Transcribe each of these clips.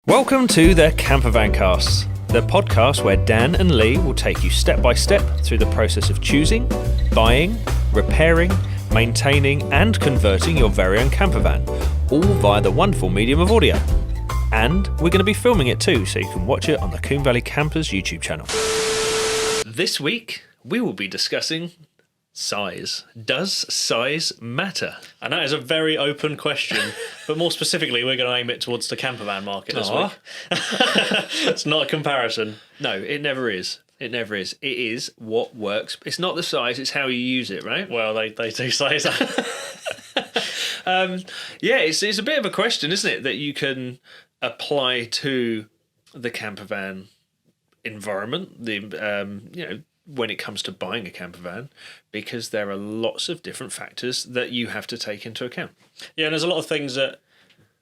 Welcome to the CAMPERVAN Casts, the podcast where Dan and Leigh will take you step by step through the process of choosing, buying, repairing, maintaining and converting your very own campervan, all via the wonderful medium of audio. And we're going to be filming it too, so you can watch it on the Combe Valley Campers YouTube channel. This week, we will be discussing size. Does size matter? And that is a very open question, but more specifically, we're going to aim it towards the campervan market this week. It's not a comparison. No, it never is. It never is. It is what works. It's not the size, it's how you use it, right? Well, they do say that. It's a bit of a question, isn't it, that you can apply to the campervan environment, when it comes to buying a campervan, because there are lots of different factors that you have to take into account. Yeah, and there's a lot of things that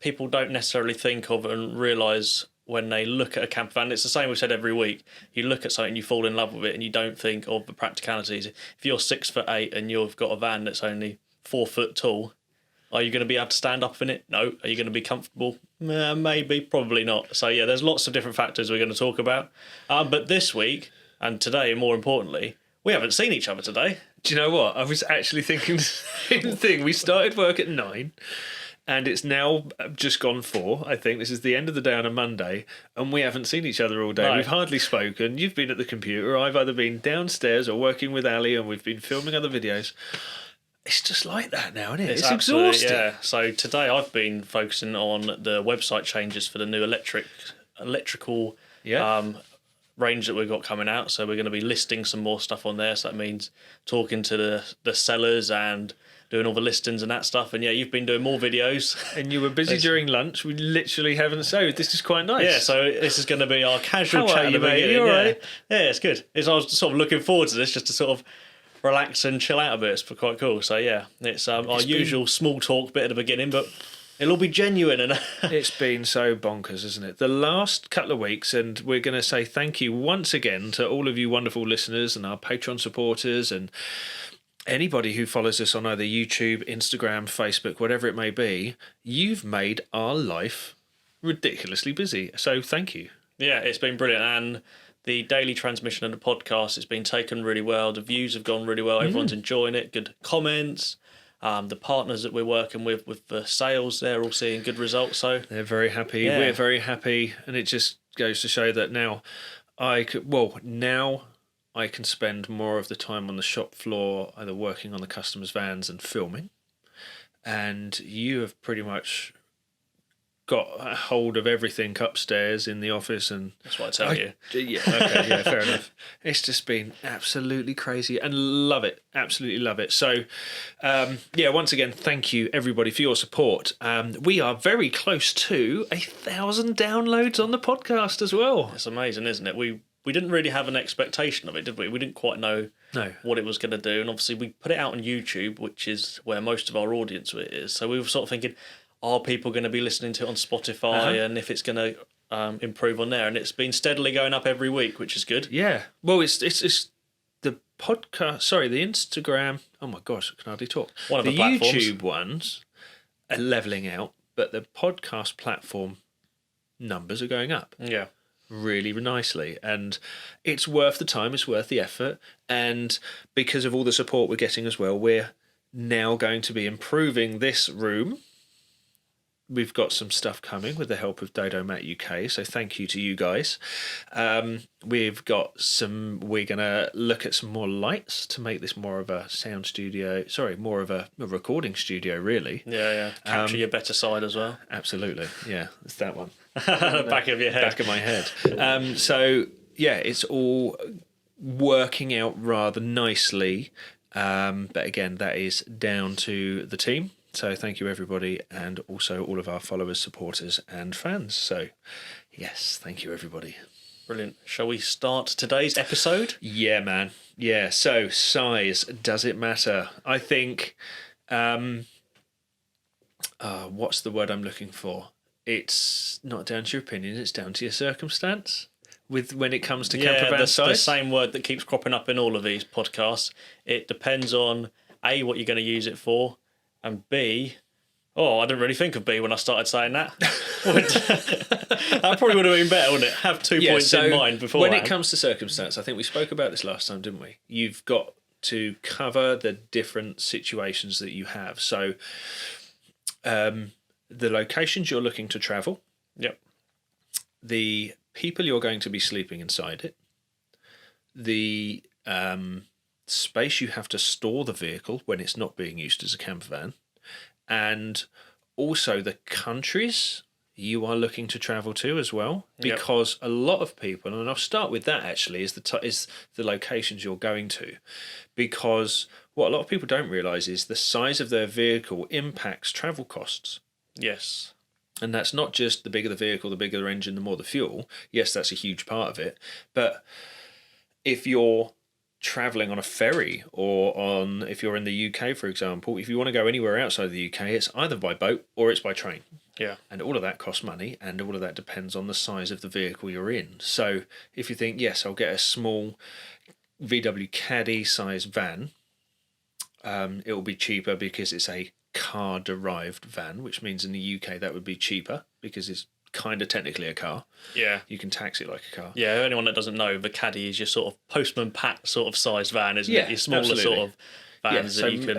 people don't necessarily think of and realise when they look at a campervan. It's the same we've said every week. You look at something, you fall in love with it, and you don't think of the practicalities. If you're 6'8" and you've got a van that's only 4 foot tall, are you going to be able to stand up in it? No. Are you going to be comfortable? Maybe, probably not. So yeah, there's lots of different factors we're going to talk about. But this week, and today, more importantly, we haven't seen each other today. Do you know what? I was actually thinking the same thing. We started work at 9, and it's now just gone 4, I think. This is the end of the day on a Monday, and we haven't seen each other all day. No. We've hardly spoken. You've been at the computer. I've either been downstairs or working with Ali, and we've been filming other videos. It's just like that now, isn't it? It's exhausting. Yeah. So today I've been focusing on the website changes for the new electrical range that we've got coming out. So we're going to be listing some more stuff on there. So that means talking to the sellers and doing all the listings and that stuff. And yeah, you've been doing more videos. And you were busy during lunch. We literally haven't. So this is quite nice. Yeah, so this is going to be our casual How chat. are you, mate? You all right? Yeah, it's good. I was sort of looking forward to this just to sort of relax and chill out a bit. It's quite cool. So yeah, it's our usual small talk bit at the beginning, but it'll all be genuine. And it's been so bonkers, isn't it? The last couple of weeks, and we're going to say thank you once again to all of you wonderful listeners and our Patreon supporters and anybody who follows us on either YouTube, Instagram, Facebook, whatever it may be. You've made our life ridiculously busy. So thank you. Yeah, it's been brilliant. And the daily transmission of the podcast has been taken really well. The views have gone really well. Everyone's enjoying it. Good comments. The partners that we're working with the sales, they're all seeing good results. So they're very happy. Yeah. We're very happy. And it just goes to show that now I can spend more of the time on the shop floor, either working on the customers' vans and filming. And you have pretty much got a hold of everything upstairs in the office, and that's what I tell you. Yeah, okay, yeah, fair enough. It's just been absolutely crazy, and love it, absolutely love it. So, once again, thank you everybody for your support. We are very close to 1,000 downloads on the podcast as well. It's amazing, isn't it? We didn't really have an expectation of it, did we? We didn't quite know what it was going to do, and obviously we put it out on YouTube, which is where most of our audience is. So we were sort of thinking, are people going to be listening to it on Spotify, and if it's going to improve on there? And it's been steadily going up every week, which is good. Yeah. Well, it's the podcast. Sorry, the Instagram. Oh my gosh, I can hardly talk. One of the platforms. YouTube ones are leveling out, but the podcast platform numbers are going up. Yeah. Really nicely, and it's worth the time. It's worth the effort, and because of all the support we're getting as well, we're now going to be improving this room. We've got some stuff coming with the help of Dodo Mat UK, so thank you to you guys. We're going to look at some more lights to make this more of a sound studio, more of a recording studio, really. Yeah. Capture your better side as well. Absolutely, yeah, it's that one. Back of your head. Back of my head. It's all working out rather nicely, but again, that is down to the team. So thank you, everybody, and also all of our followers, supporters, and fans. So, yes, thank you, everybody. Brilliant. Shall we start today's episode? Yeah, man. Yeah, so size, does it matter? I think, what's the word I'm looking for? It's not down to your opinion, it's down to your circumstance. When it comes to campervan size? The same word that keeps cropping up in all of these podcasts. It depends on, A, what you're going to use it for, and B, Oh, I didn't really think of B when I started saying that. That probably would have been better, wouldn't it? Have 2 points in mind before. When it comes to circumstance, I think we spoke about this last time, didn't we? You've got to cover the different situations that you have. So, the locations you're looking to travel. Yep. The people you're going to be sleeping inside it. The space you have to store the vehicle when it's not being used as a camper van. And also the countries you are looking to travel to as well, because a lot of people, and I'll start with that actually, is the locations you're going to, because what a lot of people don't realise is the size of their vehicle impacts travel costs. Yes. And that's not just the bigger the vehicle, the bigger the engine, the more the fuel. Yes, that's a huge part of it. But if you're travelling on a ferry or if you're in the UK, for example, if you want to go anywhere outside the UK, it's either by boat or it's by train. Yeah. And all of that costs money, and all of that depends on the size of the vehicle you're in. So if you think, yes, I'll get a small VW Caddy size van, it will be cheaper because it's a car-derived van, which means in the UK that would be cheaper because it's kind of technically a car. Yeah. You can tax it like a car. Yeah, anyone that doesn't know, the Caddy is your sort of postman Pat sort of size van, isn't it? Your smaller absolutely. Sort of vans that you can...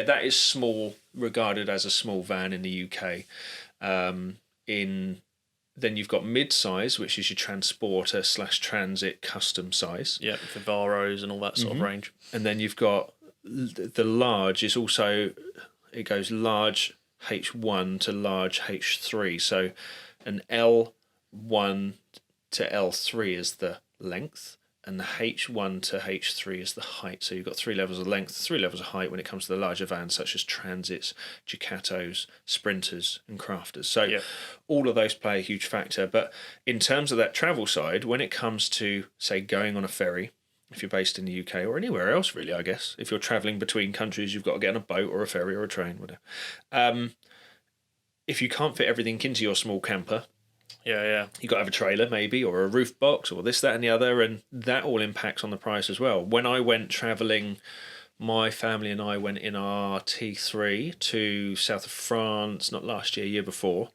that is small, regarded as a small van in the UK. Then you've got mid-size, which is your transporter / transit custom size. Yeah, Vivaros and all that sort of range. And then you've got the large is also, it goes large H1 to large H3. So an L1 to L3 is the length, and the H1 to H3 is the height. So you've got 3 levels of length, 3 levels of height when it comes to the larger vans, such as Transits, Ducatos, Sprinters, and Crafters. So all of those play a huge factor. But in terms of that travel side, when it comes to, say, going on a ferry, if you're based in the UK or anywhere else, really, I guess, if you're travelling between countries, you've got to get on a boat or a ferry or a train, whatever. If you can't fit everything into your small camper, you've got to have a trailer maybe, or a roof box, or this, that and the other, and that all impacts on the price as well. When I went travelling, my family and I went in our T3 to south of France, not last year, year before,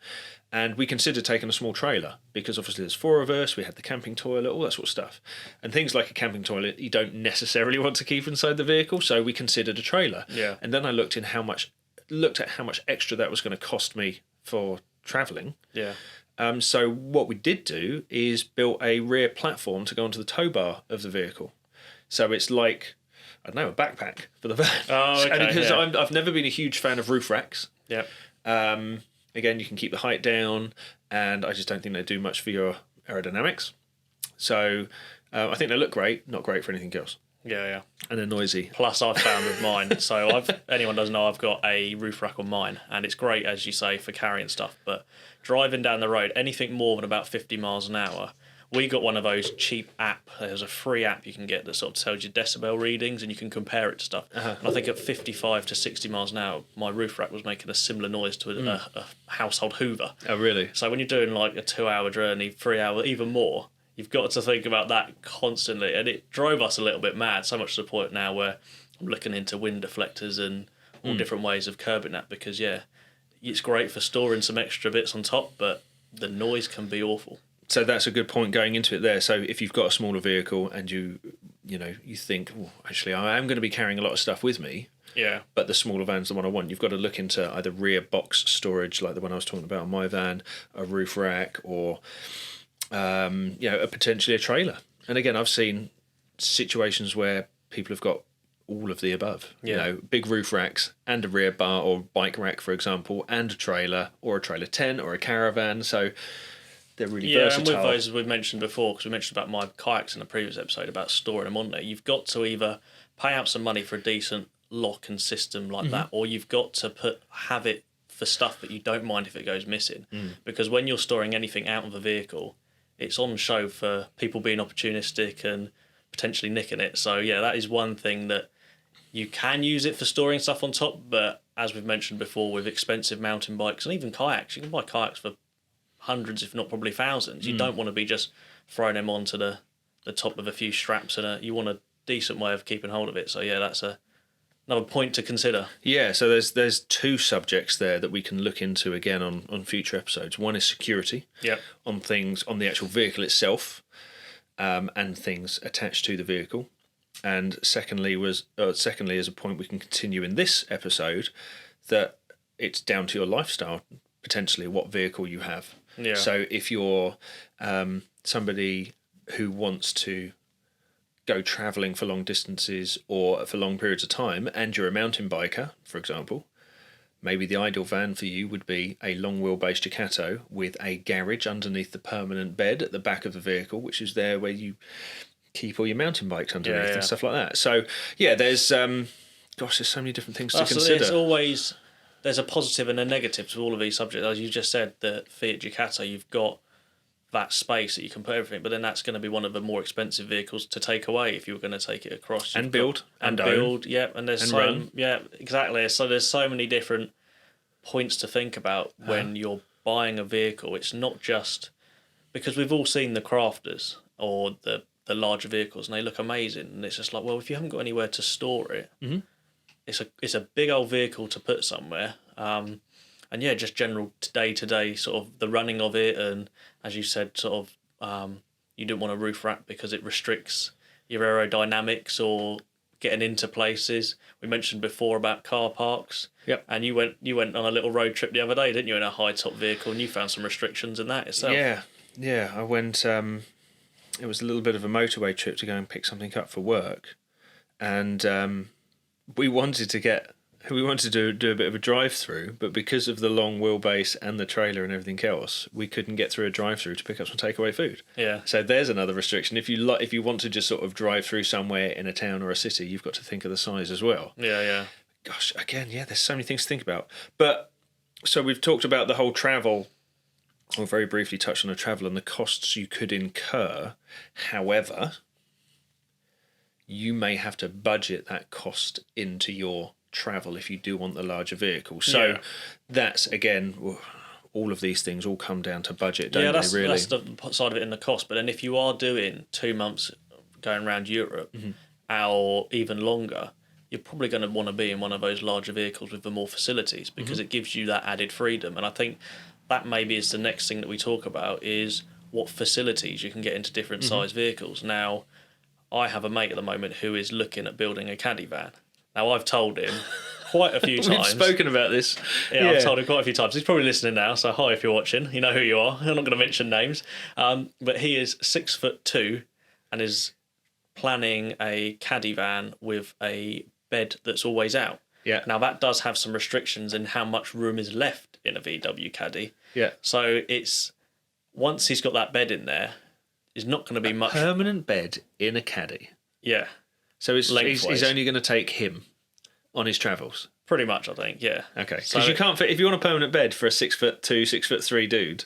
and we considered taking a small trailer because obviously there's 4 of us, we had the camping toilet, all that sort of stuff. And things like a camping toilet you don't necessarily want to keep inside the vehicle, so we considered a trailer. Yeah. And then I looked at how much extra that was going to cost me for travelling. Yeah. So what we did do is built a rear platform to go onto the tow bar of the vehicle. So it's like, I don't know, a backpack for the van. Oh, okay. And because I've never been a huge fan of roof racks. Yeah. Again, you can keep the height down, and I just don't think they do much for your aerodynamics. So I think they look great, not great for anything else. Yeah. And they're noisy. Plus, I've found with mine, so anyone doesn't know, I've got a roof rack on mine, and it's great, as you say, for carrying stuff. But driving down the road, anything more than about 50 miles an hour, we got one of those cheap app. There's a free app you can get that sort of tells you decibel readings, and you can compare it to stuff. And I think at 55 to 60 miles an hour, my roof rack was making a similar noise to a household Hoover. Oh, really? So when you're doing like a 2-hour journey, 3 hour, even more, you've got to think about that constantly. And it drove us a little bit mad, so much to the point now where I'm looking into wind deflectors and all different ways of curbing that, because, it's great for storing some extra bits on top, but the noise can be awful. So that's a good point going into it there. So if you've got a smaller vehicle and you think, well, actually, I am going to be carrying a lot of stuff with me, but the smaller van's the one I want, you've got to look into either rear box storage, like the one I was talking about on my van, a roof rack, or potentially a trailer. And again, I've seen situations where people have got all of the above. Big roof racks and a rear bar or bike rack, for example, and a trailer, or a trailer tent, or a caravan. So they're really versatile. And with those, as we've mentioned before, because we mentioned about my kayaks in a previous episode about storing them on there, you've got to either pay out some money for a decent lock and system like that, or you've got to have it for stuff that you don't mind if it goes missing. Because when you're storing anything out of a vehicle, it's on show for people being opportunistic and potentially nicking it. So that is one thing that you can use it for storing stuff on top, but as we've mentioned before, with expensive mountain bikes and even kayaks, you can buy kayaks for hundreds, if not probably thousands. You don't want to be just throwing them onto the top of a few straps, and you want a decent way of keeping hold of it. So that's another point to consider. Yeah, so there's two subjects there that we can look into again on future episodes. One is security, on things on the actual vehicle itself, and things attached to the vehicle. And secondly is a point we can continue in this episode, that it's down to your lifestyle, potentially what vehicle you have. Yeah. So if you're somebody who wants to go travelling for long distances or for long periods of time, and you're a mountain biker, for example, maybe the ideal van for you would be a long wheelbase Ducato with a garage underneath the permanent bed at the back of the vehicle, which is there where you keep all your mountain bikes underneath and stuff like that. So there's there's so many different things to consider. It's always, there's a positive and a negative to all of these subjects. As you just said, the Fiat Ducato, you've got that space that you can put everything, but then that's going to be one of the more expensive vehicles to take away if you were going to take it across. And build. And build, and there's run. Yeah, exactly. So there's so many different points to think about when you're buying a vehicle. It's not just, because we've all seen the crafters or the larger vehicles and they look amazing, and it's just like, well, if you haven't got anywhere to store it, it's a big old vehicle to put somewhere. And just general day-to-day sort of the running of it, and as you said, sort of you don't want a roof rack because it restricts your aerodynamics or getting into places. We mentioned before about car parks. Yep. And you went on a little road trip the other day, didn't you, in a high-top vehicle, and you found some restrictions in that yourself. Yeah. I went. It was a little bit of a motorway trip to go and pick something up for work, and we wanted to do a bit of a drive-through, but because of the long wheelbase and the trailer and everything else, we couldn't get through a drive-through to pick up some takeaway food. Yeah. So there's another restriction. If you want to just sort of drive through somewhere in a town or a city, you've got to think of the size as well. Yeah. Gosh, again, there's so many things to think about. But so we've talked about the whole travel, or very briefly touched on the travel and the costs you could incur. However, you may have to budget that cost into your travel if you do want the larger vehicle. So that's, again, all of these things all come down to budget, don't they, really? That's the side of it in the cost. But then if you are doing 2 months going around Europe or even longer, you're probably going to want to be in one of those larger vehicles with the more facilities, because it gives you that added freedom. And I think that maybe is the next thing that we talk about, is what facilities you can get into different size vehicles. Now, I have a mate at the moment who is looking at building a caddy van. Now, I've told him quite a few times. We've spoken about this. Yeah, I've told him quite a few times. He's probably listening now, so hi if you're watching. You know who you are. I'm not going to mention names. But he is 6'2" and is planning a caddy van with a bed that's always out. Yeah. Now, that does have some restrictions in how much room is left in a VW Caddy. Yeah. So it's, once he's got that bed in there, it's not going to be much. Permanent bed in a Caddy. Yeah. So he's only going to take him on his travels. Pretty much, I think. Yeah. Okay. Because you can't fit, if you want a permanent bed for a 6'2", 6'3" dude,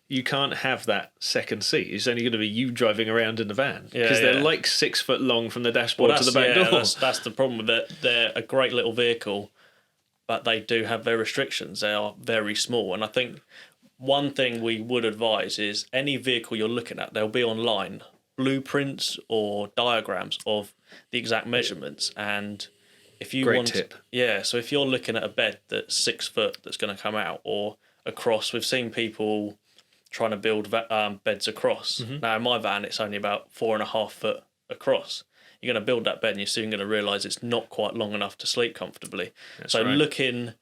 you can't have that second seat. It's only going to be you driving around in the van, because they're like 6 foot long from the dashboard to the back door. That's the problem with it. They're a great little vehicle, but they do have their restrictions. They are very small, and I think one thing we would advise is any vehicle you're looking at, there'll be online blueprints or diagrams of the exact measurements. And if you tip. So if you're looking at a bed that's 6 foot that's going to come out, or across, we've seen people trying to build beds across. Now in my van, it's only about 4.5 foot across. You're going to build that bed and you're soon going to realise it's not quite long enough to sleep comfortably. That's right. Looking,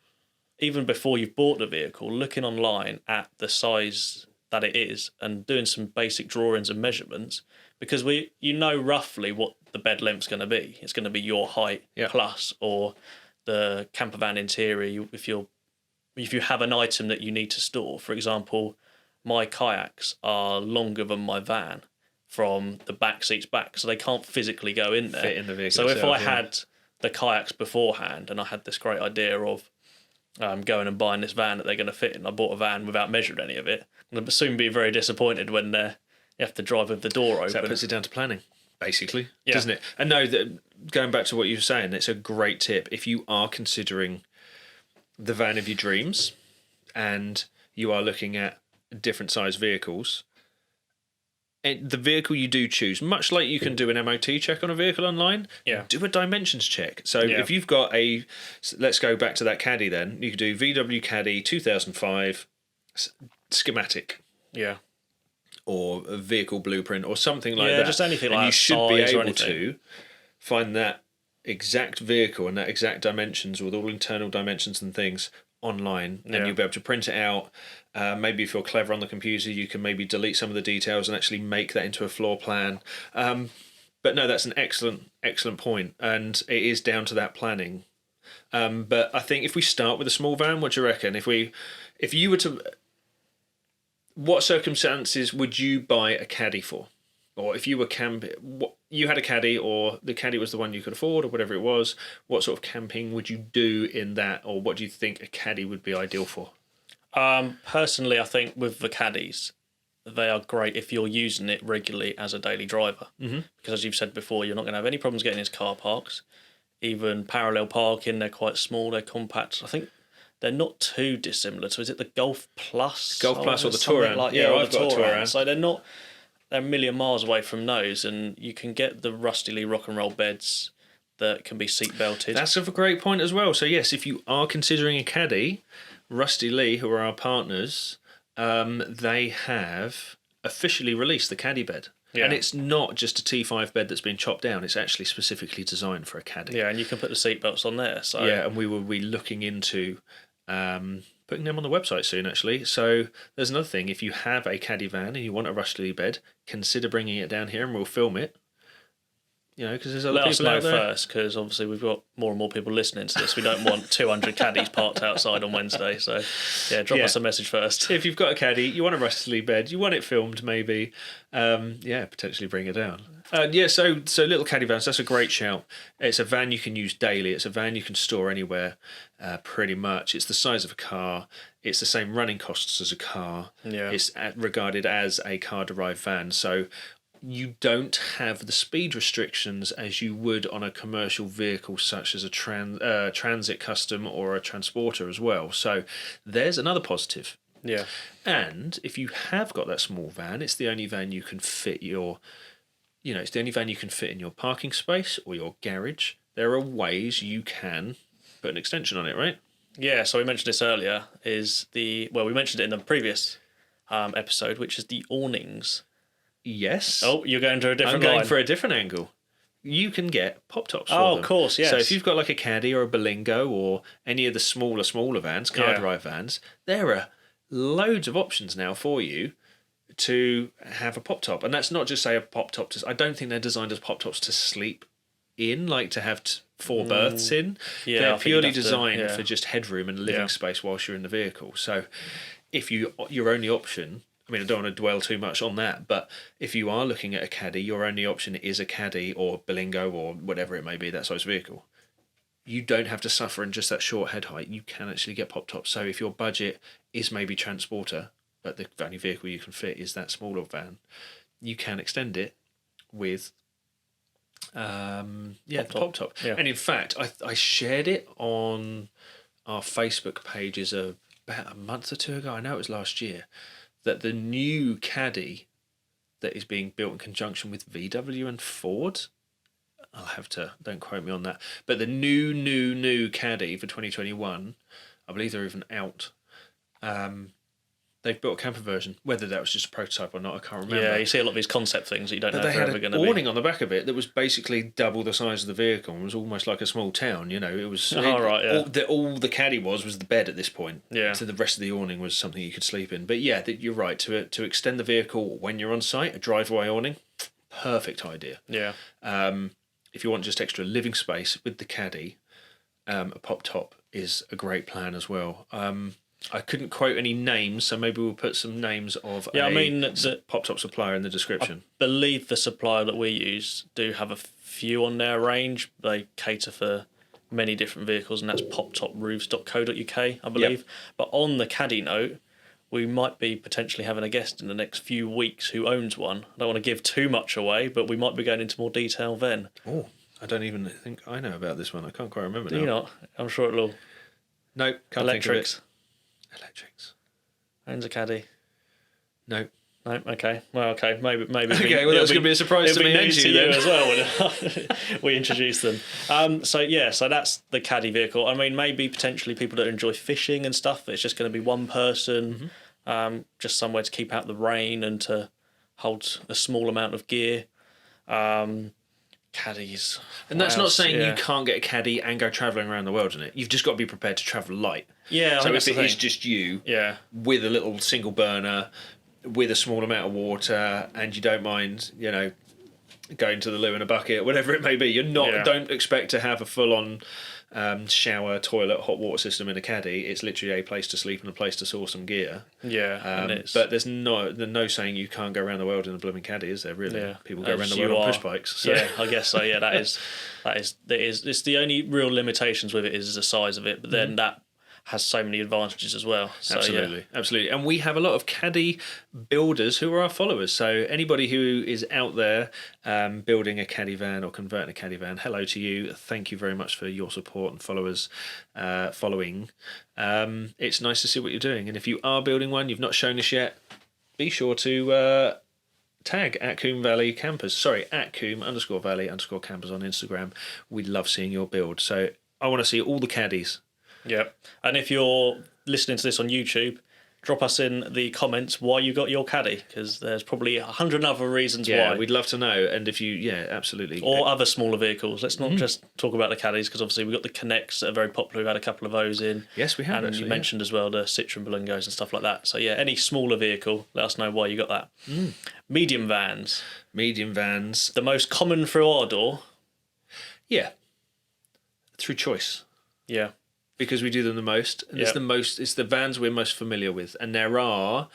even before you've bought the vehicle, looking online at the size that it is and doing some basic drawings and measurements, because you know roughly what the bed length's going to be. It's going to be your height plus, or the camper van interior. If you have an item that you need to store, for example, my kayaks are longer than my van from the back seats back, so they can't physically go in there. Fit in the vehicle. So if I had the kayaks beforehand and I had this great idea of going and buying this van that they're going to fit in, I bought a van without measuring any of it, I'm going to soon be very disappointed when you have to drive with the door open. So that puts it down to planning, basically, doesn't it? And no, going back to what you were saying, it's a great tip. If you are considering the van of your dreams and you are looking at different size vehicles, the vehicle you do choose, much like you can do an MOT check on a vehicle online, do a dimensions check. So if you've got let's go back to that Caddy then, you could do VW Caddy 2005 schematic. Yeah. Or a vehicle blueprint or something like that. Yeah, just anything like that. You should be able to find that exact vehicle and that exact dimensions with all internal dimensions and things online, and you'll be able to print it out. Maybe if you're clever on the computer, you can maybe delete some of the details and actually make that into a floor plan. But no, that's an excellent point, and it is down to that planning. But I think if we start with a small van, what do you reckon? If you were to, what circumstances would you buy a Caddy for? Or if you were you had a Caddy, or the Caddy was the one you could afford, or whatever it was, what sort of camping would you do in that, or what do you think a Caddy would be ideal for? Personally, I think with the Caddys, they are great if you're using it regularly as a daily driver. Mm-hmm. Because as you've said before, you're not going to have any problems getting into car parks. Even parallel parking, they're quite small, they're compact. I think they're not too dissimilar. So is it the Golf Plus? Golf Plus or the Touran? I've got a Touran. So they're a million miles away from those, and you can get the Rusty Lee rock and roll beds that can be seat belted. That's a great point as well. So yes, if you are considering a Caddy, Rusty Lee, who are our partners, they have officially released the Caddy bed. Yeah. And it's not just a T5 bed that's been chopped down. It's actually specifically designed for a Caddy. Yeah, and you can put the seat belts on there. So yeah, and we will be looking into putting them on the website soon, actually. So there's another thing. If you have a Caddy van and you want a Rusty Lee bed, consider bringing it down here and we'll film it. You know, because there's other people out there. Let us know first, because obviously we've got more and more people listening to this. We don't want 200 Caddies parked outside on Wednesday. So, drop us a message first. If you've got a Caddy, you want a Rusty Lee bed, you want it filmed maybe, potentially bring it down. So little Caddy vans, that's a great shout. It's a van you can use daily. It's a van you can store anywhere, pretty much. It's the size of a car. It's the same running costs as a car. Yeah. It's regarded as a car-derived van. So you don't have the speed restrictions as you would on a commercial vehicle such as a transit custom or a transporter as well. So there's another positive. Yeah. And if you have got that small van, it's the only van you can fit it's the only van you can fit in your parking space or your garage. There are ways you can put an extension on it, right? Yeah, so we mentioned this earlier, we mentioned it in the previous episode, which is the awnings. Yes. Oh, you're going to a different I'm going for a different angle. You can get pop-tops for them. Oh, of course, yes. So if you've got like a Caddy or a Berlingo or any of the smaller vans, car-derived vans, there are loads of options now for you to have a pop-top. And that's not just, say, a pop-top. I don't think they're designed as pop-tops to sleep in, like to have 4 berths in. Yeah, they're purely designed for just headroom and living space whilst you're in the vehicle. So if your only option... I mean, I don't want to dwell too much on that, but if you are looking at a Caddy, your only option is a Caddy or Berlingo or whatever it may be, that size vehicle. You don't have to suffer in just that short head height. You can actually get pop-tops. So if your budget is maybe transporter, but the only vehicle you can fit is that smaller van, you can extend it with the pop-top. Yeah. And in fact, I shared it on our Facebook pages about a month or two ago. I know it was last year. That the new Caddy that is being built in conjunction with VW and Ford, don't quote me on that, but the new Caddy for 2021, I believe they're even out. They've built a camper version. Whether that was just a prototype or not, I can't remember. Yeah, you see a lot of these concept things that you don't know if they're ever going to be. They had an awning on the back of it that was basically double the size of the vehicle. It was almost like a small town, It was all the Caddy was the bed at this point. Yeah. So the rest of the awning was something you could sleep in. But yeah, you're right. To extend the vehicle when you're on site, a driveway awning, perfect idea. Yeah. If you want just extra living space with the Caddy, a pop top is a great plan as well. I couldn't quote any names, so maybe we'll put some names of the pop-top supplier in the description. I believe the supplier that we use do have a few on their range. They cater for many different vehicles, and that's poptoproofs.co.uk, I believe. Yep. But on the Caddy note, we might be potentially having a guest in the next few weeks who owns one. I don't want to give too much away, but we might be going into more detail then. Oh, I don't even think I know about this one. I can't quite remember now. Do you not? I'm sure it'll... No, can't think of it. Electrics. Owns a Caddy. No. No, okay. Well, okay. Maybe. Okay, well, that's going to be a surprise to me and news to you you then. as well when we introduce them. So that's the caddy vehicle. I mean, maybe potentially people that enjoy fishing and stuff. It's just going to be one person, just somewhere to keep out the rain and to hold a small amount of gear. Caddies, and that's not saying you can't get a caddy and go travelling around the world, isn't it? You've just got to be prepared to travel light. Yeah. So if it is just you, with a little single burner, with a small amount of water, and you don't mind, going to the loo in a bucket, whatever it may be, don't expect to have a full-on shower, toilet, hot water system in a caddy. It's literally a place to sleep and a place to store some gear. But there's no saying you can't go around the world in a blooming caddy, is there? Really? Yeah. People go around the world on push bikes. So. Yeah, I guess so. Yeah, that is. It's the only real limitations with it is the size of it, but then that has so many advantages as well. So, absolutely. And we have a lot of caddy builders who are our followers. So anybody who is out there building a caddy van or converting a caddy van, hello to you. Thank you very much for your support and following. It's nice to see what you're doing. And if you are building one, you've not shown us yet, be sure to tag at Combe Valley Campers. Sorry, at Combe_Valley_Campers on Instagram. We'd love seeing your build. So I want to see all the caddies. Yep. And if you're listening to this on YouTube, drop us in the comments why you got your caddy, because there's probably 100 other reasons why. Yeah, we'd love to know. And if you, absolutely. Or other smaller vehicles. Let's not just talk about the caddies, because obviously we've got the Connects that are very popular. We've had a couple of those in. Yes, we have. And you mentioned as well the Citroen Berlingos and stuff like that. So yeah, any smaller vehicle, let us know why you got that. Medium vans. The most common through our door. Yeah. Through choice. Yeah. Because we do them the most, and it's the vans we're most familiar with, and there are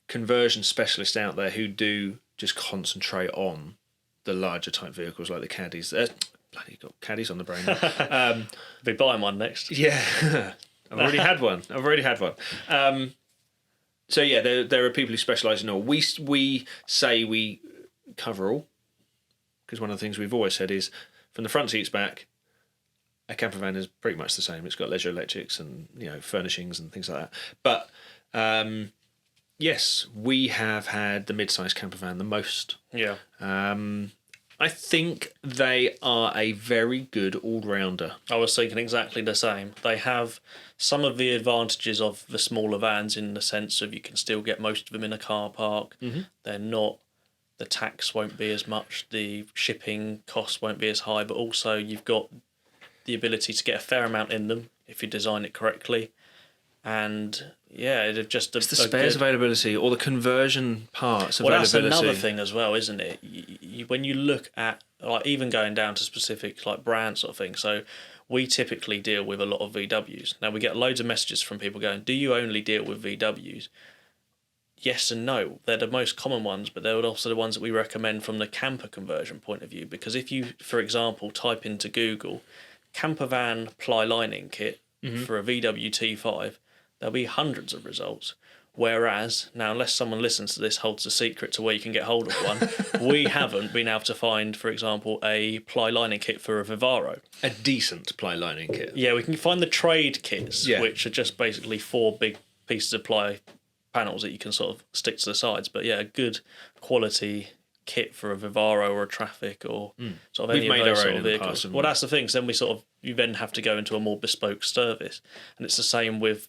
conversion specialists out there who do just concentrate on the larger type vehicles like the Caddys. Bloody got Caddys on the brain. Be buying one next. Yeah, I've already had one. So yeah, there are people who specialise in all. We say we cover all, because one of the things we've always said is from the front seats back, a camper van is pretty much the same. It's got leisure electrics and furnishings and things like that. But yes, we have had the mid-sized camper van the most. Yeah. I think they are a very good all-rounder. I was thinking exactly the same. They have some of the advantages of the smaller vans in the sense of you can still get most of them in a car park. They're not. The tax won't be as much. The shipping costs won't be as high. But also you've got the ability to get a fair amount in them if you design it correctly, and it's the spares availability or the conversion parts availability. Well, that's another thing as well, isn't it? When you look at even going down to specific brand sort of thing. So we typically deal with a lot of VWs. Now we get loads of messages from people going, "Do you only deal with VWs?" Yes and no. They're the most common ones, but they're also the ones that we recommend from the camper conversion point of view. Because if you, for example, type into Google campervan ply lining kit for a VW T5, there'll be hundreds of results. Whereas, now unless someone listens to this holds a secret to where you can get hold of one, we haven't been able to find, for example, a ply lining kit for a Vivaro. A decent ply lining kit. Yeah, we can find the trade kits, which are just basically 4 big pieces of ply panels that you can sort of stick to the sides. But yeah, a good quality kit for a Vivaro or a Traffic or sort of any of those sort of vehicles. Well, that's the thing. So then you then have to go into a more bespoke service, and it's the same with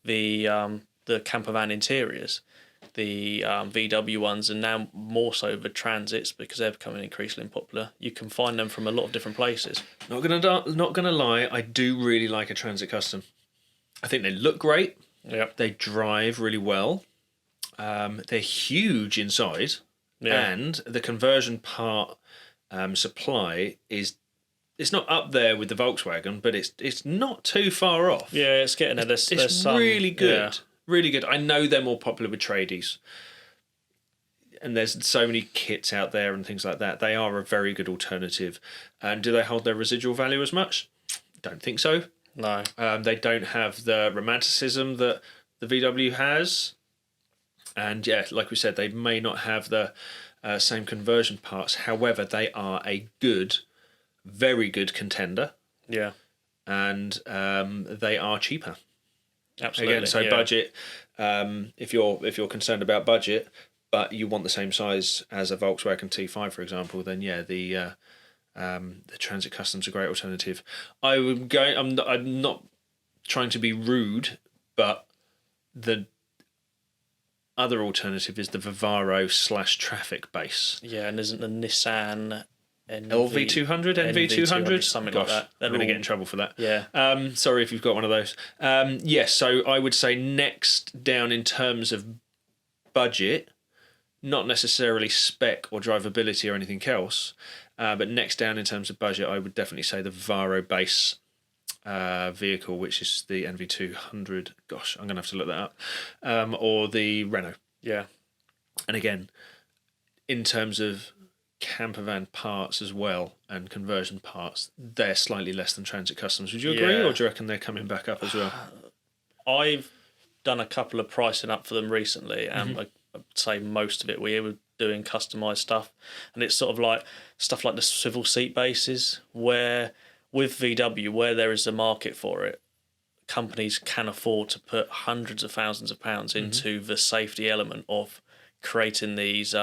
the campervan interiors, the VW ones, and now more so the Transits because they're becoming increasingly popular. You can find them from a lot of different places. Not gonna lie, I do really like a Transit Custom. I think they look great. Yep. They drive really well. They're huge inside. Yeah. And the conversion part supply it's not up there with the Volkswagen, but it's not too far off. Yeah, it's getting there. There's really good. Yeah. Really good. I know they're more popular with tradies. And there's so many kits out there and things like that. They are a very good alternative. And do they hold their residual value as much? Don't think so. No. They don't have the romanticism that the VW has. And yeah, like we said, they may not have the same conversion parts. However, they are a very good contender. Yeah. And they are cheaper. Absolutely. Again, so budget. If you're concerned about budget, but you want the same size as a Volkswagen T5, for example, then yeah, the Transit Custom's a great alternative. I'm not trying to be rude, but the other alternative is the Vivaro / Traffic base. Yeah, and isn't the Nissan LV200, NV200, something Gosh, like that? I'm going to get in trouble for that. Yeah. Sorry if you've got one of those. Yes, so I would say next down in terms of budget, not necessarily spec or drivability or anything else, but next down in terms of budget, I would definitely say the Vivaro base vehicle, which is the NV200. Gosh, I'm going to have to look that up. Or the Renault. Yeah. And again, in terms of campervan parts as well and conversion parts, they're slightly less than Transit Customs. Would you agree, or do you reckon they're coming back up as well? I've done a couple of pricing up for them recently, and I'd say most of it we were doing customised stuff, and it's sort of like stuff like the swivel seat bases, where with VW, where there is a market for it, companies can afford to put hundreds of thousands of pounds into the safety element of creating these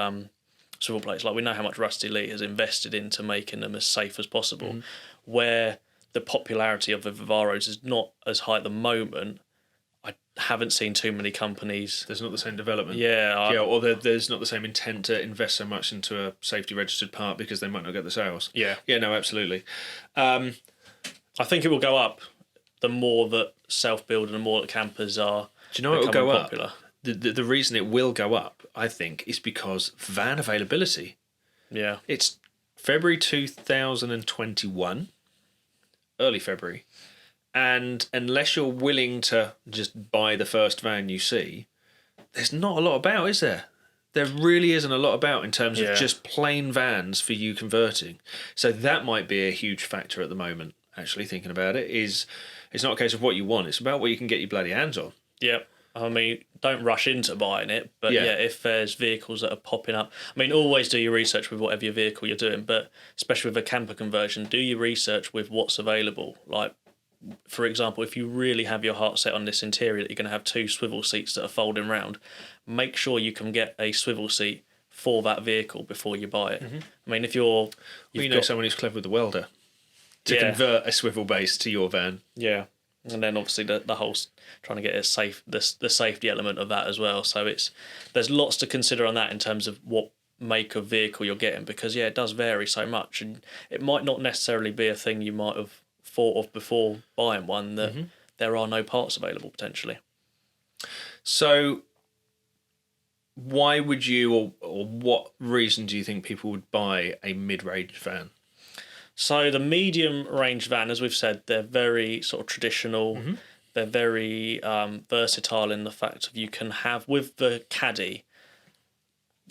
swivel plates. Like, we know how much Rusty Lee has invested into making them as safe as possible. Where the popularity of the Vivaros is not as high at the moment, I haven't seen too many companies. There's not the same development. Yeah, there's not the same intent to invest so much into a safety registered part because they might not get the sales. Yeah, no, absolutely. I think it will go up the more that self-build and the more that campers are. Do you know it will go popular. up? The reason it will go up, I think, is because van availability. Yeah. It's February 2021, early February, and unless you're willing to just buy the first van you see, there's not a lot about, is there? There really isn't a lot about in terms of just plain vans for you converting. So that might be a huge factor at the moment, actually, thinking about it. It's not a case of what you want, it's about what you can get your bloody hands on. Yep. I mean, don't rush into buying it, but if there's vehicles that are popping up, I mean, always do your research with whatever your vehicle you're doing, but especially with a camper conversion, do your research with what's available. Like, for example, if you really have your heart set on this interior that you're going to have 2 swivel seats that are folding round, make sure you can get a swivel seat for that vehicle before you buy it. I mean, if you know someone who's clever with the welder to convert a swivel base to your van. Yeah. And then obviously the whole trying to get the safety element of that as well. So there's lots to consider on that in terms of what make of vehicle you're getting, because it does vary so much, and it might not necessarily be a thing you might have thought of before buying one, that there are no parts available potentially. So why would you, or what reason do you think people would buy a mid-range van? So the medium range van, as we've said, they're very sort of traditional. They're very versatile in the fact of you can have, with the Caddy,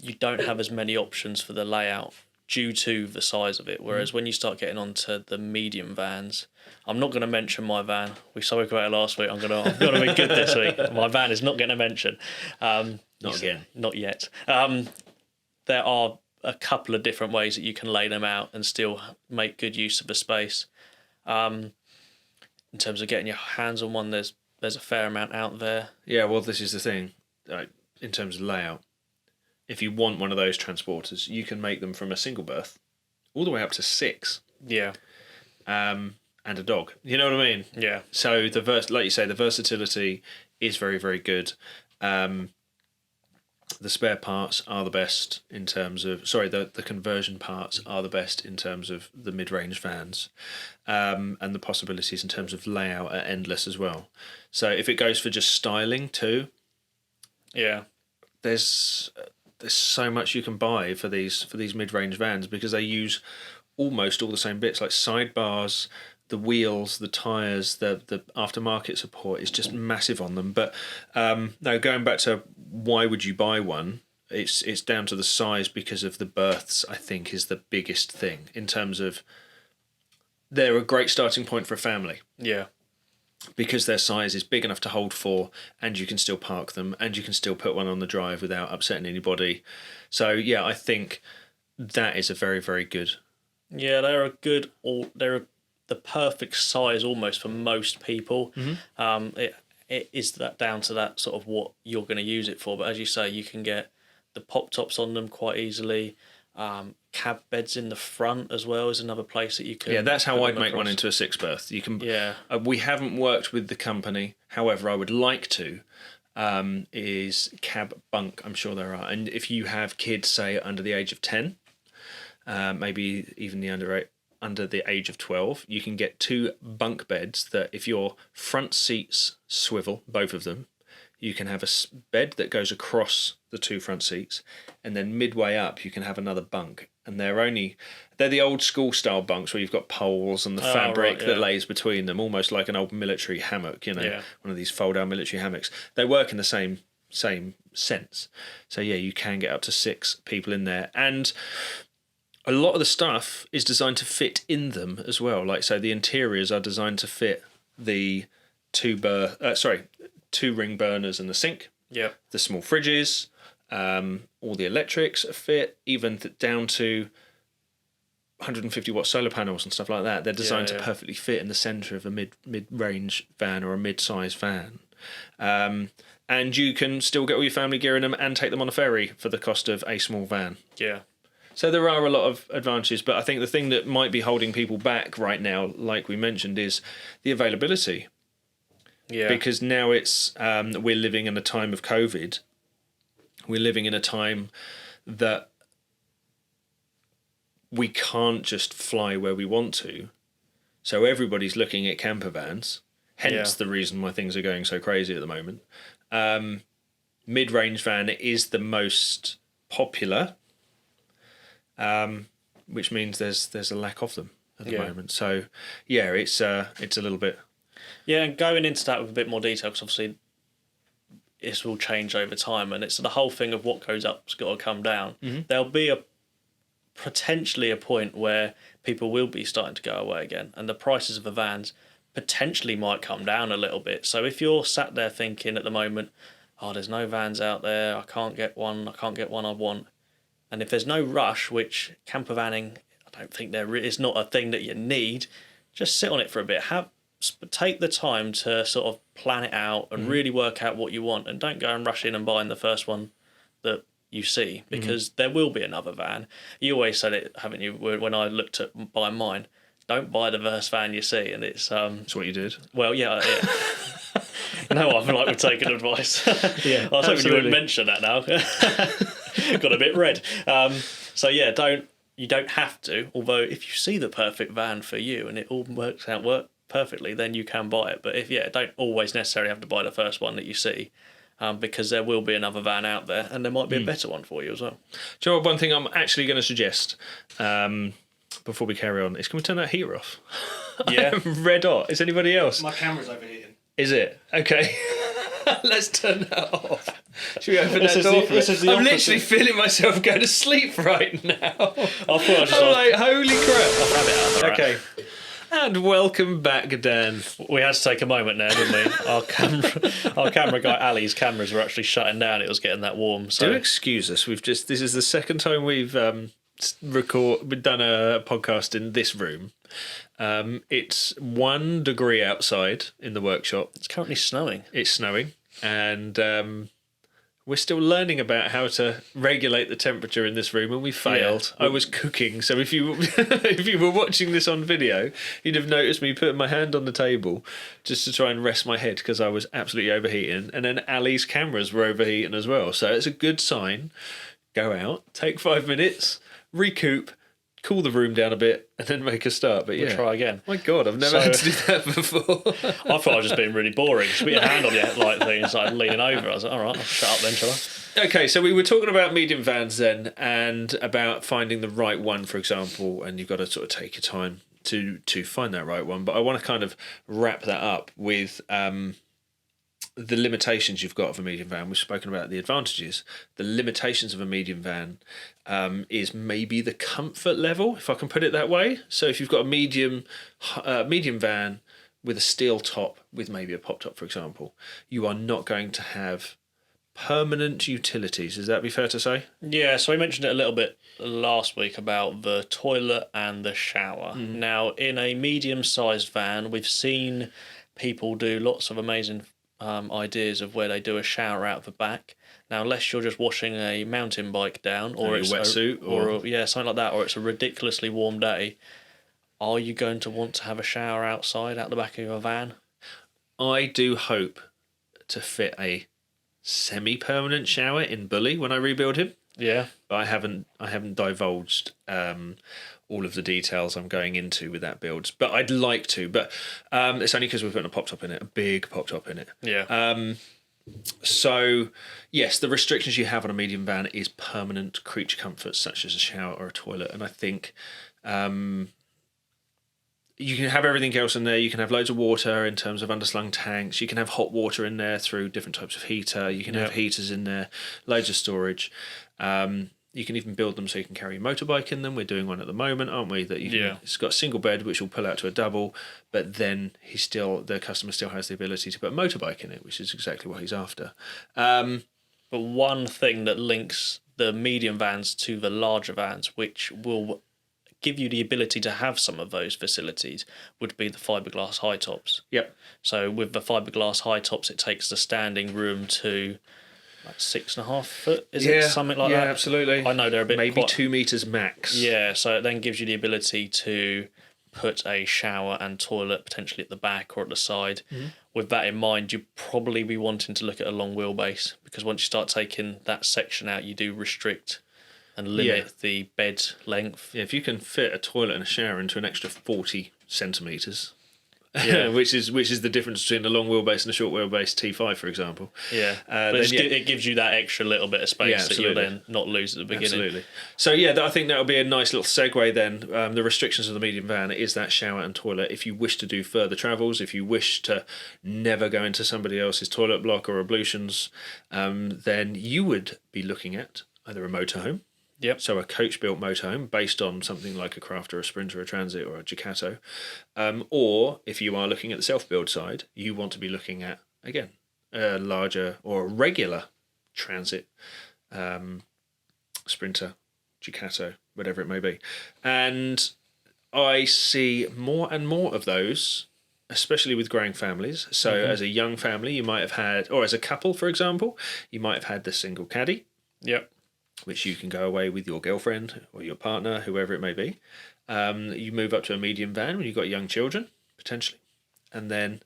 you don't have as many options for the layout due to the size of it. Whereas when you start getting onto the medium vans, I'm not going to mention my van. We spoke about it last week. I'm going to be good this week. My van is not getting a mention. Not again. Not yet. There are a couple of different ways that you can lay them out and still make good use of the space. In terms of getting your hands on one, there's a fair amount out there. Yeah, well, this is the thing. In terms of layout, if you want one of those transporters, you can make them from a single berth all the way up to 6. Yeah. And a dog. You know what I mean? Yeah. So like you say, the versatility is very, very good. The spare parts are the best in terms of... Sorry, the conversion parts are the best in terms of the mid-range vans. And the possibilities in terms of layout are endless as well. So if it goes for just styling too... Yeah. There's so much you can buy for these mid-range vans, because they use almost all the same bits, like sidebars, the wheels, the tyres, the aftermarket support is just massive on them. But no, going back to why would you buy one, it's down to the size, because of the berths, I think, is the biggest thing in terms of they're a great starting point for a family. Yeah. Because their size is big enough to hold 4, and you can still park them, and you can still put one on the drive without upsetting anybody. So yeah, I think that is a very, very good. Yeah, they're the perfect size almost for most people. It is that down to that sort of what you're going to use it for. But as you say, you can get the pop tops on them quite easily. Cab beds in the front as well is another place that you can. Yeah, that's how I'd make across. one into a 6 berth. You can. Yeah. We haven't worked with the company, however, I would like to. Is cab bunk. I'm sure there are, and if you have kids, say under the age of 10, maybe even under the age of 12, you can get 2 bunk beds that, if your front seats swivel, both of them, you can have a bed that goes across the 2 front seats, and then midway up you can have another bunk. And they're the old school style bunks where you've got poles and the fabric that lays between them, almost like an old military hammock, one of these fold-out military hammocks. They work in the same sense. So yeah, you can get up to 6 people in there, and a lot of the stuff is designed to fit in them as well. Like, so the interiors are designed to fit the 2-ring burners and the sink. Yeah. The small fridges, all the electrics fit, even down to 150-watt solar panels and stuff like that. They're designed to perfectly fit in the centre of a mid-range van or a mid-size van. And you can still get all your family gear in them and take them on a ferry for the cost of a small van. Yeah. So there are a lot of advantages, but I think the thing that might be holding people back right now, like we mentioned, is the availability. Yeah. Because now it's we're living in a time of COVID. We're living in a time that we can't just fly where we want to. So everybody's looking at camper vans, hence the reason why things are going so crazy at the moment. Mid-range van is the most popular, which means there's a lack of them at the moment. So yeah, it's a little bit. Yeah, and going into that with a bit more detail, because obviously this will change over time, and it's the whole thing of what goes up's got to come down. Mm-hmm. There'll be potentially a point where people will be starting to go away again, and the prices of the vans potentially might come down a little bit. So if you're sat there thinking at the moment, there's no vans out there, I can't get one I want, and if there's no rush, which camper vanning, I don't think there is, not a thing that you need, just sit on it for a bit. Take the time to sort of plan it out and really work out what you want, and don't go and rush in and buying the first one that you see, because there will be another van. You always said it, haven't you, when I looked at buying mine, don't buy the first van you see, and it's... That's what you did? Well, yeah. No, I feel like we're taking advice. Yeah, I was hoping you wouldn't mention that now. Got a bit red. So yeah, you don't have to, although if you see the perfect van for you and it all works perfectly, then you can buy it. But don't always necessarily have to buy the first one that you see, because there will be another van out there, and there might be a better one for you as well. Do you know what, one thing I'm actually going to suggest before we carry on is, can we turn that heater off? Yeah. I'm red hot. Is anybody else? My camera's overheating. Is it? Okay. Let's turn that off. Should we open that door? I'm literally feeling myself go to sleep right now. I thought I was just like, holy crap. I'll have it out. Okay. And welcome back, Dan. We had to take a moment there, didn't we? Our camera guy Ali's cameras were actually shutting down. It was getting that warm. So do excuse us. This is the second time we've done a podcast in this room. It's 1 degree outside in the workshop. It's currently snowing. It's snowing, and we're still learning about how to regulate the temperature in this room, and we failed. Yeah. I was cooking, so if you were watching this on video, you'd have noticed me putting my hand on the table just to try and rest my head, because I was absolutely overheating, and then Ali's cameras were overheating as well. So it's a good sign. Go out, take 5 minutes, recoup, cool the room down a bit, and then make a start. But we'll try again. My God, I've never had to do that before. I thought I was just being really boring. Just put your hand on your thing and started leaning over. I was like, all right, I'll shut up then, shall I? Okay, so we were talking about medium vans then, and about finding the right one, for example, and you've got to sort of take your time to find that right one. But I want to kind of wrap that up with the limitations you've got of a medium van. We've spoken about the advantages. The limitations of a medium van is maybe the comfort level, if I can put it that way. So if you've got a medium van with a steel top, with maybe a pop top, for example, you are not going to have permanent utilities. Is that be fair to say? Yeah, so we mentioned it a little bit last week about the toilet and the shower. Now, in a medium-sized van, we've seen people do lots of amazing ideas of where they do a shower out the back. Now, unless you're just washing a mountain bike down, or it's a wetsuit, or yeah, something like that, or it's a ridiculously warm day, are you going to want to have a shower outside, out the back of your van? I do hope to fit a semi-permanent shower in Bully when I rebuild him. Yeah, But I haven't divulged all of the details I'm going into with that build. But I'd like to. But it's only because we're putting a pop top in it, a big pop top in it. yeah. So yes, the restrictions you have on a medium van is permanent creature comforts such as a shower or a toilet, and I think. You can have everything else in there. You can have loads of water in terms of underslung tanks. You can have hot water in there through different types of heater. You can have heaters in there, loads of storage. You can even build them so you can carry a motorbike in them. We're doing one at the moment, aren't we? That it's got a single bed which will pull out to a double, but then the customer still has the ability to put a motorbike in it, which is exactly what he's after. But one thing that links the medium vans to the larger vans, which will give you the ability to have some of those facilities, would be the fiberglass high tops. Yep. So with the fiberglass high tops, it takes the standing room to like 6.5 foot. Is it something like that? Yeah, absolutely. I know they're a bit maybe 2 meters max. Yeah, so it then gives you the ability to put a shower and toilet potentially at the back or at the side. Mm-hmm. With that in mind, you'd probably be wanting to look at a long wheelbase, because once you start taking that section out, you do restrict and limit the bed length. Yeah, if you can fit a toilet and a shower into an extra 40 centimetres, Yeah. which is the difference between a long wheelbase and a short wheelbase T5, for example. Yeah, but it gives you that extra little bit of space that you'll then not lose at the beginning. Absolutely. So yeah, I think that'll be a nice little segue then. The restrictions of the medium van is that shower and toilet. If you wish to do further travels, if you wish to never go into somebody else's toilet block or ablutions, then you would be looking at either a motorhome. Yep. So a coach-built motorhome based on something like a Crafter, a Sprinter, a Transit, or a Ducato. Or if you are looking at the self-build side, you want to be looking at, again, a larger or a regular Transit, Sprinter, Ducato, whatever it may be. And I see more and more of those, especially with growing families. So as a young family, you might have had, or as a couple, for example, you might have had the single caddy. Yep. Which you can go away with your girlfriend or your partner, whoever it may be. You move up to a medium van when you've got young children, potentially. And then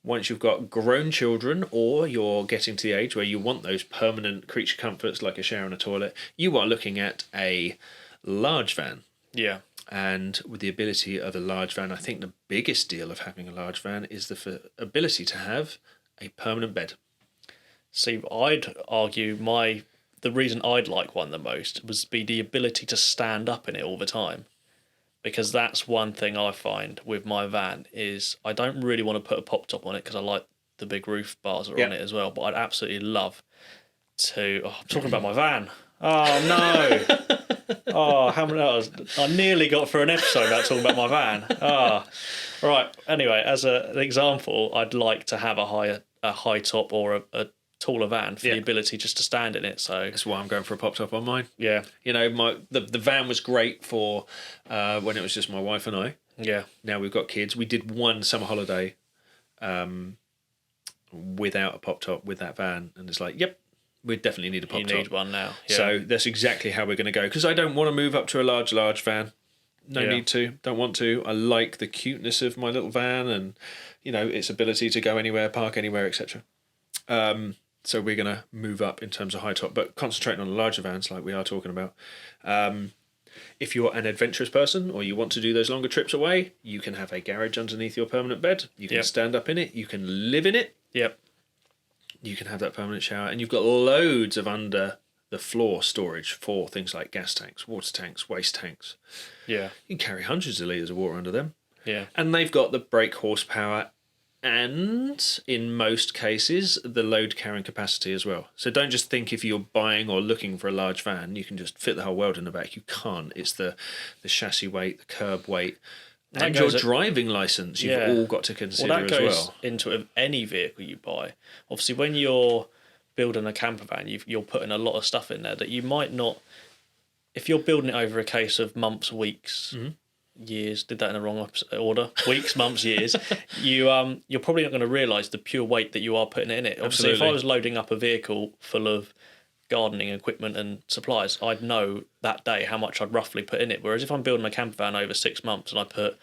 once you've got grown children, or you're getting to the age where you want those permanent creature comforts like a shower and a toilet, you are looking at a large van. Yeah. And with the ability of a large van, I think the biggest deal of having a large van is the ability to have a permanent bed. See, I'd argue the reason I'd like one the most was be the ability to stand up in it all the time. Because that's one thing I find with my van is I don't really want to put a pop top on it because I like the big roof bars that are on it as well. But I'd absolutely love to... Oh, I'm talking about my van. Oh, no. Oh, how many... I nearly got through an episode about talking about my van. Oh. Right. Anyway, as an example, I'd like to have a high top or a taller van for the ability just to stand in it. So that's why I'm going for a pop top on mine. Yeah, you know, the van was great for when it was just my wife and I. Yeah. Now we've got kids. We did one summer holiday without a pop top with that van, and it's like, yep, we definitely need a pop top. You need one now. Yeah. So that's exactly how we're going to go, because I don't want to move up to a large van. No need to. Don't want to. I like the cuteness of my little van, and you know, its ability to go anywhere, park anywhere, etc. So we're going to move up in terms of high top, but concentrating on the larger vans like we are talking about. If you're an adventurous person or you want to do those longer trips away, you can have a garage underneath your permanent bed. You can stand up in it. You can live in it. Yep. You can have that permanent shower, and you've got loads of under the floor storage for things like gas tanks, water tanks, waste tanks. Yeah. You can carry hundreds of litres of water under them. Yeah. And they've got the brake horsepower and, in most cases, the load carrying capacity as well. So don't just think if you're buying or looking for a large van, you can just fit the whole world in the back. You can't. It's the chassis weight, the curb weight, and your driving licence you've all got to consider as well. Well, that goes into any vehicle you buy. Obviously, when you're building a camper van, you're putting a lot of stuff in there that you might not... If you're building it over a case of months, weeks, years, did that in the wrong order, weeks, months, years, you're probably not going to realise the pure weight that you are putting in it. Obviously, if I was loading up a vehicle full of gardening equipment and supplies, I'd know that day how much I'd roughly put in it. Whereas if I'm building a camper van over 6 months and I put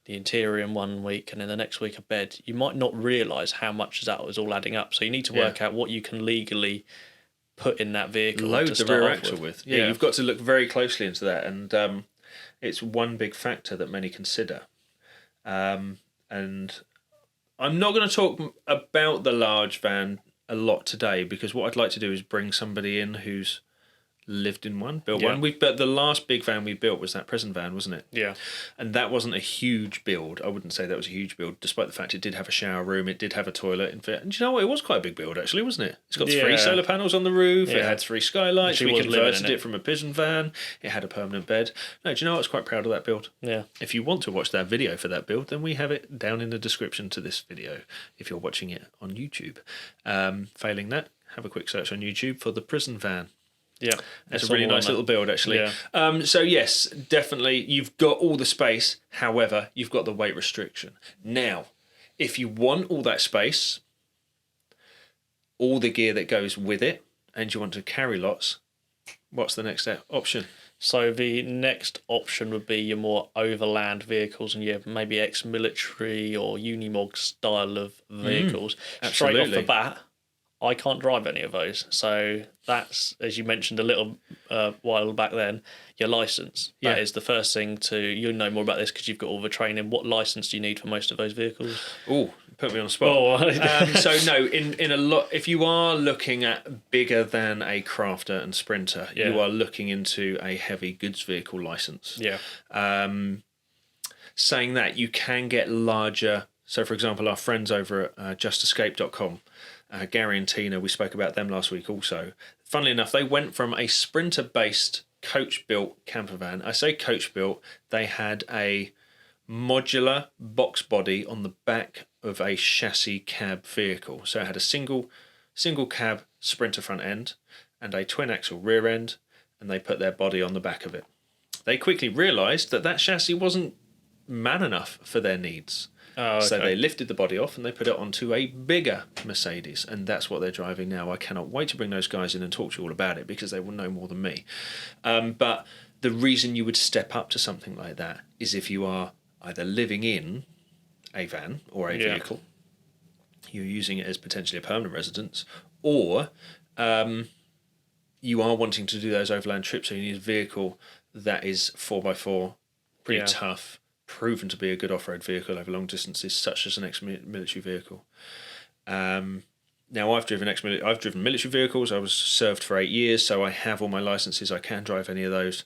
the interior in 1 week and then the next week a bed, you might not realise how much that was all adding up. So you need to work out what you can legally put in that vehicle. Load to the rear start axle with. Yeah, you've got to look very closely into that, and it's one big factor that many consider. And I'm not going to talk about the large van a lot today, because what I'd like to do is bring somebody in who's lived in one, built one. But the last big van we built was that prison van, wasn't it? Yeah. And that wasn't a huge build. I wouldn't say that was a huge build, despite the fact it did have a shower room, it did have a toilet. And do you know what? It was quite a big build, actually, wasn't it? It's got 3 solar panels on the roof. It had 3 skylights. We converted it from a prison van. It had a permanent bed. No, do you know what? I was quite proud of that build. Yeah. If you want to watch that video for that build, then we have it down in the description to this video if you're watching it on YouTube. Failing that, have a quick search on YouTube for the prison van. Yeah, it's a really nice little build, actually. Yeah. So yes, definitely, you've got all the space. However, you've got the weight restriction. Now, if you want all that space, all the gear that goes with it, and you want to carry lots, what's the next option? So the next option would be your more overland vehicles and your maybe ex-military or Unimog style of vehicles. Straight off the bat, I can't drive any of those. So that's, as you mentioned a little while back then, your licence. Yeah. That is the first thing you'll know more about this because you've got all the training. What licence do you need for most of those vehicles? Oh, put me on the spot. So no, in a lot, if you are looking at bigger than a Crafter and Sprinter, you are looking into a heavy goods vehicle licence. Yeah. Saying that, you can get larger. So for example, our friends over at justscape.com, Gary and Tina, we spoke about them last week also. Funnily enough, they went from a Sprinter-based coach-built camper van. I say coach-built, they had a modular box body on the back of a chassis cab vehicle. So it had a single cab Sprinter front end and a twin-axle rear end, and they put their body on the back of it. They quickly realised that chassis wasn't man enough for their needs. Oh, okay. So they lifted the body off and they put it onto a bigger Mercedes, and that's what they're driving now. I cannot wait to bring those guys in and talk to you all about it because they will know more than me. But the reason you would step up to something like that is if you are either living in a van or a vehicle, you're using it as potentially a permanent residence, or you are wanting to do those overland trips, so you need a vehicle that is 4x4, pretty tough, proven to be a good off-road vehicle over long distances, such as an ex-military vehicle. Now, I've driven military vehicles. I was served for 8 years, so I have all my licenses. I can drive any of those.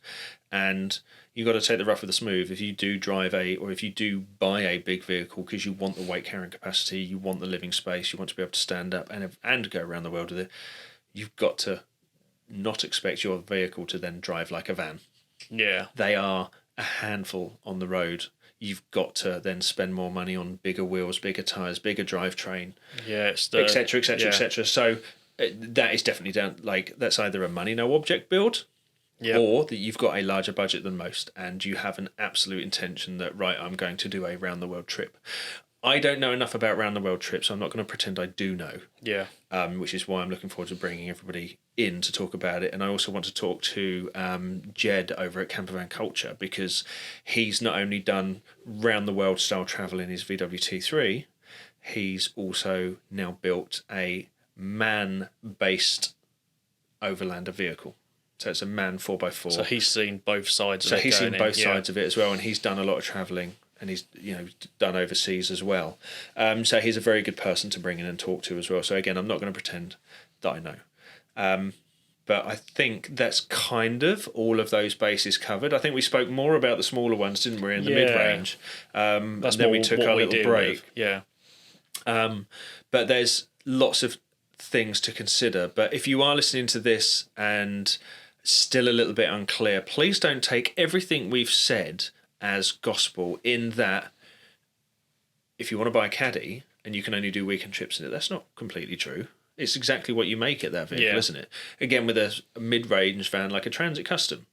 And you've got to take the rough with the smooth. If you do if you do buy a big vehicle because you want the weight carrying capacity, you want the living space, you want to be able to stand up and go around the world with it, you've got to not expect your vehicle to then drive like a van. Yeah. They are a handful on the road. You've got to then spend more money on bigger wheels, bigger tyres, bigger drivetrain, etc., etc. So that is definitely down. Like, that's either a money no object build, or that you've got a larger budget than most, and you have an absolute intention that, right, I'm going to do a round the world trip. I don't know enough about round the world trips, so I'm not going to pretend I do know. Yeah. Which is why I'm looking forward to bringing everybody in to talk about it. And I also want to talk to Jed over at CAMPERVAN Culture, because he's not only done round the world style travel in his VW T3, he's also now built a man-based overlander vehicle. So it's a man 4x4. So he's seen both sides of it. So he's seen both sides of it as well, and he's done a lot of travelling. And he's done overseas as well. So he's a very good person to bring in and talk to as well. So again, I'm not going to pretend that I know. But I think that's kind of all of those bases covered. I think we spoke more about the smaller ones, didn't we, in the mid-range? That's and then we took our little break. But there's lots of things to consider. But if you are listening to this and still a little bit unclear, please don't take everything we've said as gospel, in that if you want to buy a Caddy and you can only do weekend trips in it, that's not completely true. It's exactly what you make it, that vehicle, isn't it? Again, with a mid-range van like a Transit Custom,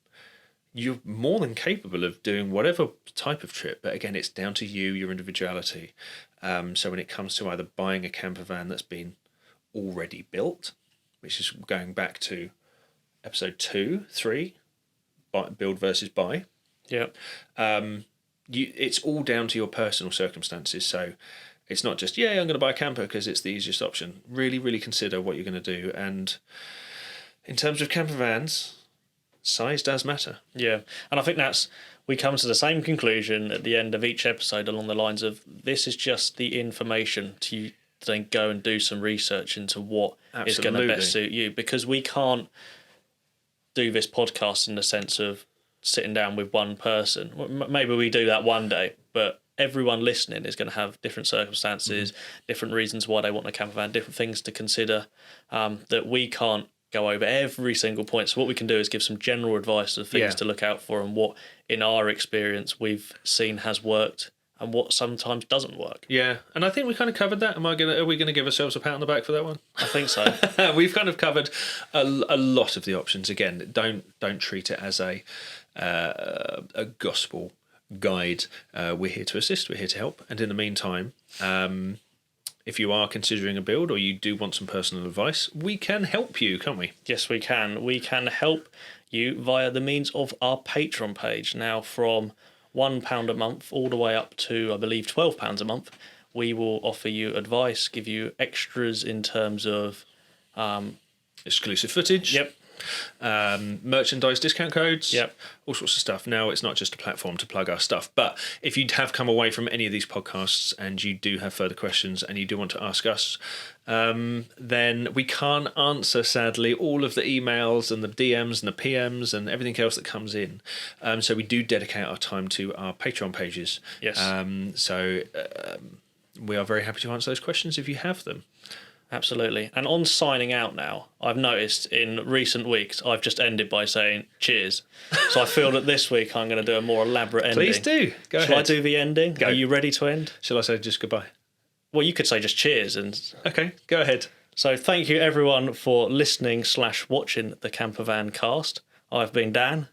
you're more than capable of doing whatever type of trip. But again, it's down to you, your individuality. So when it comes to either buying a camper van that's been already built, which is going back to episode 2, 3, build versus buy. Yeah. It's all down to your personal circumstances. So it's not just, I'm going to buy a camper because it's the easiest option. Really, really consider what you're going to do. And in terms of camper vans, size does matter. Yeah. And I think we come to the same conclusion at the end of each episode along the lines of, this is just the information to then go and do some research into what is going to best suit you. Because we can't do this podcast in the sense of sitting down with one person. Maybe we do that one day, but everyone listening is going to have different circumstances, different reasons why they want a camper van, different things to consider, that we can't go over every single point. So what we can do is give some general advice of things to look out for and what, in our experience, we've seen has worked and what sometimes doesn't work. Yeah, and I think we kind of covered that. Are we going to give ourselves a pat on the back for that one? I think so. We've kind of covered a lot of the options. Again, don't treat it as a gospel guide. We're here to assist. We're here to help. And in the meantime, if you are considering a build or you do want some personal advice, we can help you, can't we? Yes, we can. We can help you via the means of our Patreon page. Now, from £1 a month all the way up to, I believe, £12 a month, we will offer you advice, give you extras in terms of exclusive footage. Yep. Merchandise discount codes. Yep. All sorts of stuff. Now, it's not just a platform to plug our stuff, but if you have come away from any of these podcasts and you do have further questions and you do want to ask us, then we can't answer, sadly, all of the emails and the DMs and the PMs and everything else that comes in. So we do dedicate our time to our Patreon pages. Yes. We are very happy to answer those questions if you have them. Absolutely. And on signing out now, I've noticed in recent weeks, I've just ended by saying cheers. So I feel that this week I'm going to do a more elaborate ending. Please do. Go ahead. Shall I do the ending? Go. Are you ready to end? Shall I say just goodbye? Well, you could say just cheers. Okay, go ahead. So thank you everyone for listening / watching the Campervan cast. I've been Dan.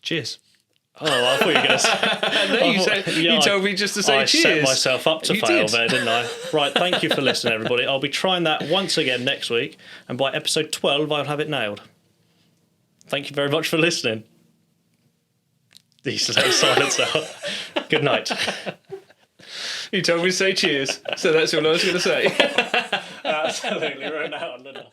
Cheers. Oh, I thought you were going to say... You told me just to say cheers. I set myself up to fail did. there, didn't I? Right, thank you for listening, everybody. I'll be trying that once again next week, and by episode 12, I'll have it nailed. Thank you very much for listening. These silence out. Good night. You told me to say cheers, so that's all I was going to say. Absolutely, we're now on, didn't I?